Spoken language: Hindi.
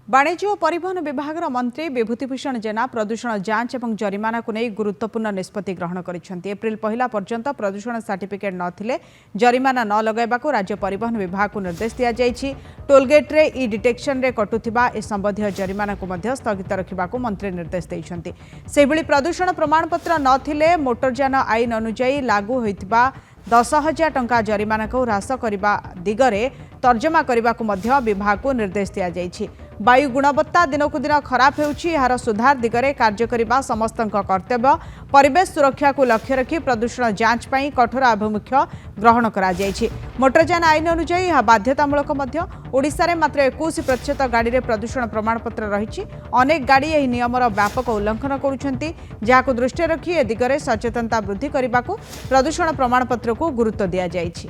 वाणिज्य और परिवहन विभाग मंत्री विभूतिभूषण जेना प्रदूषण जांच और जरिमाना को नहीं गुरुत्वपूर्ण निष्पत्ति ग्रहण कर एप्रिल 1 पर्यंत प्रदूषण सर्टिफिकेट नथिले जरिमाना न लगाइबाकू राज्य परिवहन विभाग को निर्देश दिया जायछि। टोलगेट्रे ई डिटेक्शन रे कटुथिबा ए संबंधी जरिमाना को मध्य स्थगित रखिबाकू मंत्री निर्देश दैछन्ति। सेहिभଳି प्रदूषण प्रमाणपत्र नथिले मोटरयान आईन अनुଯାयी लागू होइतिबा 10,000 टंका जरिमाना को ह्रास करने दिगरे तर्जमा करने विभाग को निर्देश दिया जायछि। वायु गुणवत्ता दिनकु दिन खराब होउछि, यार सुधार दिगरे कार्य करने समस्त कर्तव्य। परिवेश सुरक्षा को लक्ष्य रखी प्रदूषण जांच पई कठोर आभिमुख्य ग्रहण करा जायछि। मोटरयान आईन अनुଯାयी यह बाध्यतामूलक मध्य। ओडिशा रे मात्र 21% गाड़ी रे प्रदूषण प्रमाणपत्र रहिछि। अनेक गाड़ी एही नियमर व्यापक उल्लंघन करुछन्ति, जाहाको दृष्टि रखी ए दिगरे सचेतनता वृद्धि करने प्रदूषण प्रमाणपत्र को गुरुत्व दिया जायछि।